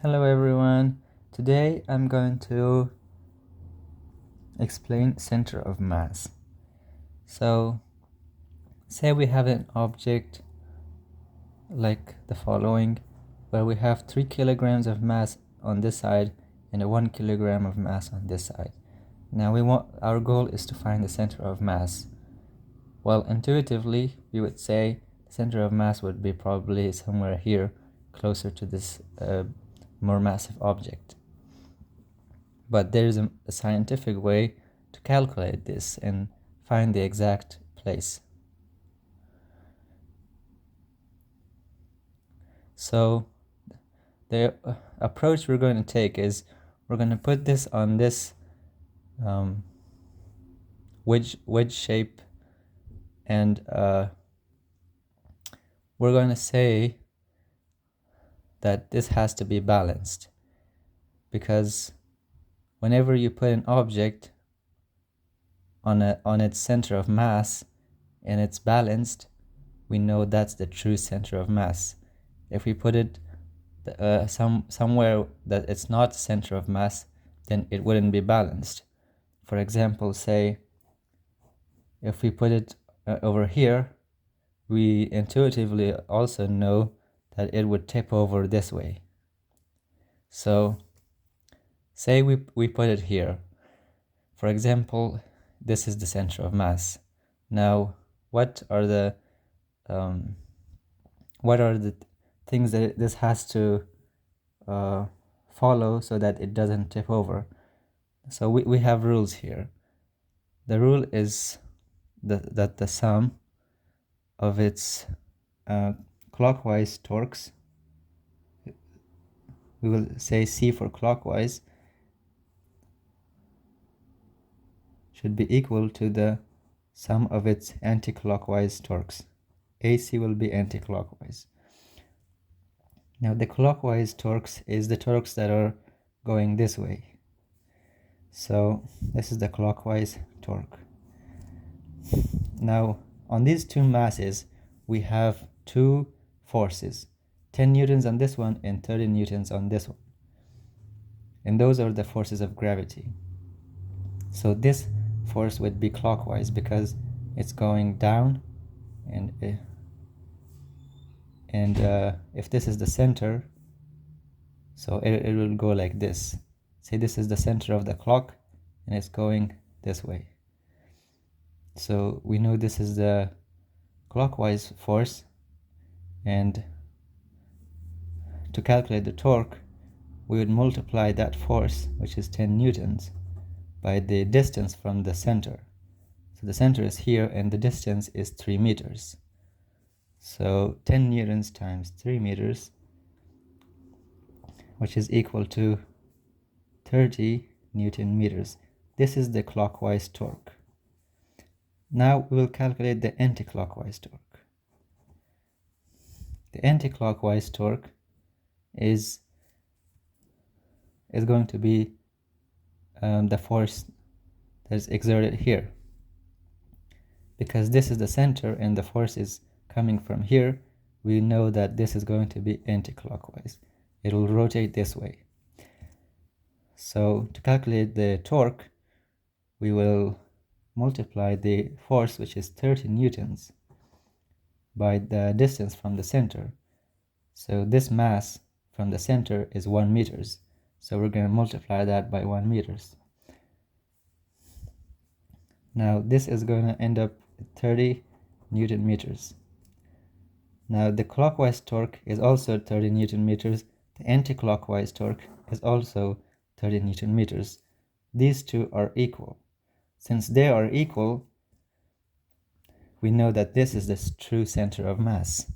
Hello everyone. Today I'm going to explain center of mass. So, say we have an object like the following, where we have 3 kilograms of mass on this side and a 1 kilogram of mass on this side. Now our goal is to find the center of mass. Well, intuitively we would say the center of mass would be probably somewhere here, closer to this more massive object. But there is a scientific way to calculate this and find the exact place. So the approach we're going to take is we're going to put this on this wedge shape, and we're going to say that this has to be balanced, because whenever you put an object on its center of mass and it's balanced, we know that's the true center of mass. If we put it somewhere that it's not center of mass, then it wouldn't be balanced. For example, say if we put it over here, we intuitively also know that it would tip over this way. So say we put it here. For example, this is the center of mass. Now, what are the things that this has to follow so that it doesn't tip over? So we have rules here. The rule is that the sum of its clockwise torques, we will say C for clockwise, should be equal to the sum of its anti-clockwise torques. AC will be anti-clockwise. Now the clockwise torques is the torques that are going this way. So this is the clockwise torque. Now on these two masses we have two forces, 10 newtons on this one and 30 newtons on this one. And those are the forces of gravity. So this force would be clockwise because it's going down, and if this is the center, so it will go like this. Say this is the center of the clock and it's going this way. So we know this is the clockwise force, and to calculate the torque we would multiply that force, which is 10 newtons, by the distance from the center. So the center is here and the distance is 3 meters. So 10 newtons times 3 meters, which is equal to 30 Newton meters. This is the clockwise torque. Now we will calculate the anti-clockwise torque. The anti-clockwise torque is going to be the force that is exerted here. Because this is the center and the force is coming from here, we know that this is going to be anti-clockwise. It will rotate this way. So to calculate the torque, we will multiply the force, which is 30 newtons, by the distance from the center. So this mass from the center is 1 meters. So we're going to multiply that by 1 meters. Now this is going to end up at 30 Newton meters. Now the clockwise torque is also 30 Newton meters. The anti-clockwise torque is also 30 Newton meters. These two are equal. Since they are equal, we know that this is the true center of mass.